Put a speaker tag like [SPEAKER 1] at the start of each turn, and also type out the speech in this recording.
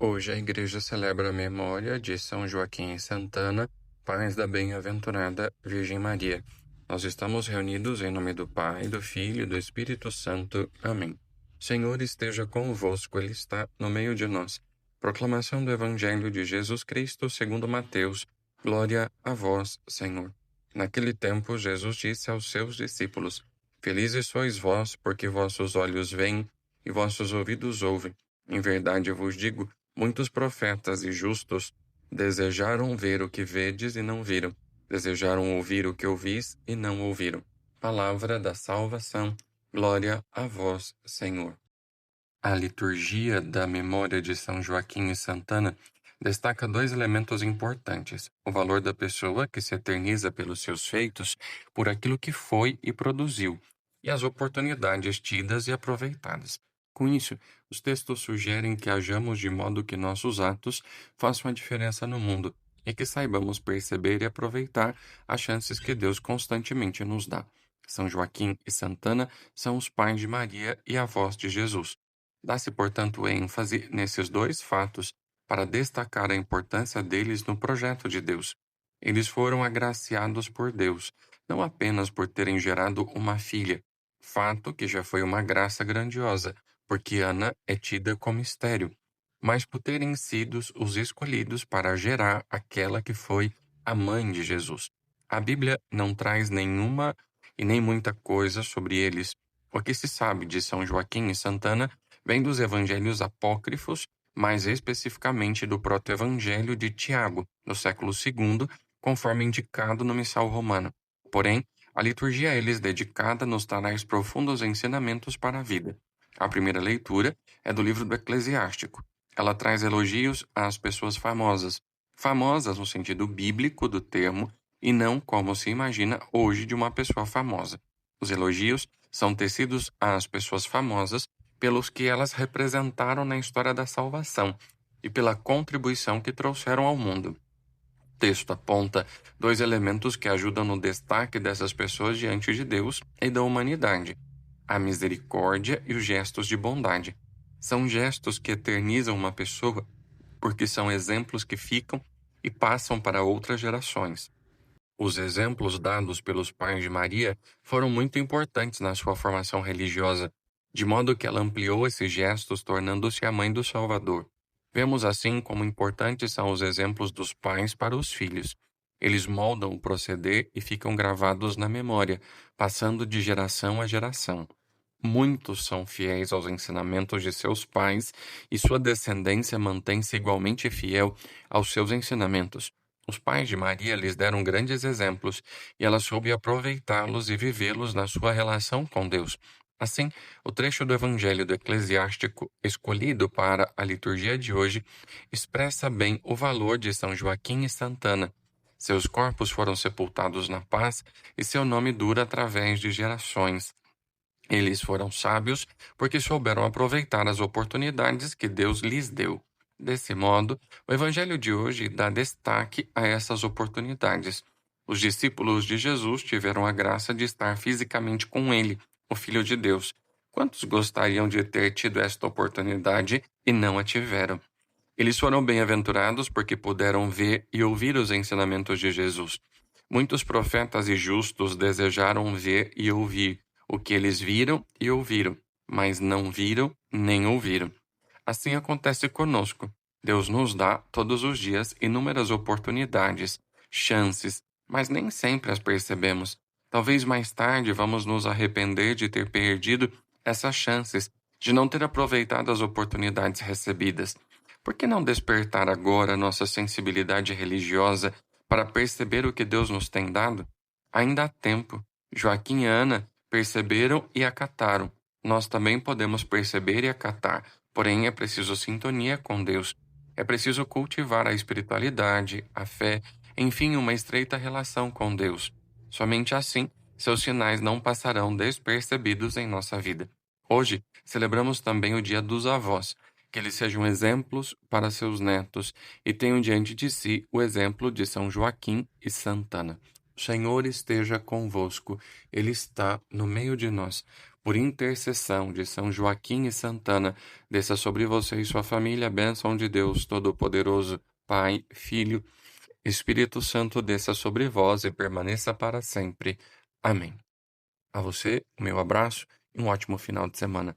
[SPEAKER 1] Hoje a Igreja celebra a memória de São Joaquim e Santana, pais da bem-aventurada Virgem Maria. Nós estamos reunidos em nome do Pai, do Filho e do Espírito Santo. Amém. Senhor esteja convosco, Ele está no meio de nós. Proclamação do Evangelho de Jesus Cristo segundo Mateus. Glória a vós, Senhor. Naquele tempo, Jesus disse aos seus discípulos: Felizes sois vós, porque vossos olhos veem e vossos ouvidos ouvem. Em verdade eu vos digo, muitos profetas e justos desejaram ver o que vedes e não viram, desejaram ouvir o que ouvis e não ouviram. Palavra da salvação, glória a vós, Senhor. A liturgia da memória de São Joaquim e Santana destaca dois elementos importantes: o valor da pessoa, que se eterniza pelos seus feitos, por aquilo que foi e produziu, e as oportunidades tidas e aproveitadas. Com isso, os textos sugerem que hajamos de modo que nossos atos façam a diferença no mundo e que saibamos perceber e aproveitar as chances que Deus constantemente nos dá. São Joaquim e Santana são os pais de Maria e avós de Jesus. Dá-se, portanto, ênfase nesses dois fatos para destacar a importância deles no projeto de Deus. Eles foram agraciados por Deus, não apenas por terem gerado uma filha, fato que já foi uma graça grandiosa, porque Ana é tida como estéril, mas por terem sido os escolhidos para gerar aquela que foi a mãe de Jesus. A Bíblia não traz nenhuma e nem muita coisa sobre eles. O que se sabe de São Joaquim e Santana vem dos evangelhos apócrifos, mais especificamente do proto-evangelho de Tiago, no século II, conforme indicado no Missal Romano. Porém, a liturgia a eles dedicada nos traz profundos ensinamentos para a vida. A primeira leitura é do livro do Eclesiástico. Ela traz elogios às pessoas famosas. Famosas no sentido bíblico do termo, e não como se imagina hoje de uma pessoa famosa. Os elogios são tecidos às pessoas famosas pelos que elas representaram na história da salvação e pela contribuição que trouxeram ao mundo. O texto aponta dois elementos que ajudam no destaque dessas pessoas diante de Deus e da humanidade: a misericórdia e os gestos de bondade. São gestos que eternizam uma pessoa porque são exemplos que ficam e passam para outras gerações. Os exemplos dados pelos pais de Maria foram muito importantes na sua formação religiosa, de modo que ela ampliou esses gestos, tornando-se a mãe do Salvador. Vemos assim como importantes são os exemplos dos pais para os filhos. Eles moldam o proceder e ficam gravados na memória, passando de geração a geração. Muitos são fiéis aos ensinamentos de seus pais e sua descendência mantém-se igualmente fiel aos seus ensinamentos. Os pais de Maria lhes deram grandes exemplos e ela soube aproveitá-los e vivê-los na sua relação com Deus. Assim, o trecho do Evangelho do Eclesiástico escolhido para a liturgia de hoje expressa bem o valor de São Joaquim e Santana. Seus corpos foram sepultados na paz e seu nome dura através de gerações. Eles foram sábios porque souberam aproveitar as oportunidades que Deus lhes deu. Desse modo, o Evangelho de hoje dá destaque a essas oportunidades. Os discípulos de Jesus tiveram a graça de estar fisicamente com ele, o Filho de Deus. Quantos gostariam de ter tido esta oportunidade e não a tiveram? Eles foram bem-aventurados porque puderam ver e ouvir os ensinamentos de Jesus. Muitos profetas e justos desejaram ver e ouvir o que eles viram e ouviram, mas não viram nem ouviram. Assim acontece conosco. Deus nos dá, todos os dias, inúmeras oportunidades, chances, mas nem sempre as percebemos. Talvez mais tarde vamos nos arrepender de ter perdido essas chances, de não ter aproveitado as oportunidades recebidas. Por que não despertar agora nossa sensibilidade religiosa para perceber o que Deus nos tem dado? Ainda há tempo. Joaquim e Ana perceberam e acataram. Nós também podemos perceber e acatar, porém é preciso sintonia com Deus. É preciso cultivar a espiritualidade, a fé, enfim, uma estreita relação com Deus. Somente assim, seus sinais não passarão despercebidos em nossa vida. Hoje, celebramos também o Dia dos Avós, que eles sejam exemplos para seus netos e tenham diante de si o exemplo de São Joaquim e Santana. O Senhor esteja convosco, Ele está no meio de nós. Por intercessão de São Joaquim e Santana, desça sobre você e sua família a bênção de Deus Todo-Poderoso, Pai, Filho, Espírito Santo, desça sobre vós e permaneça para sempre. Amém. A você, o meu abraço e um ótimo final de semana.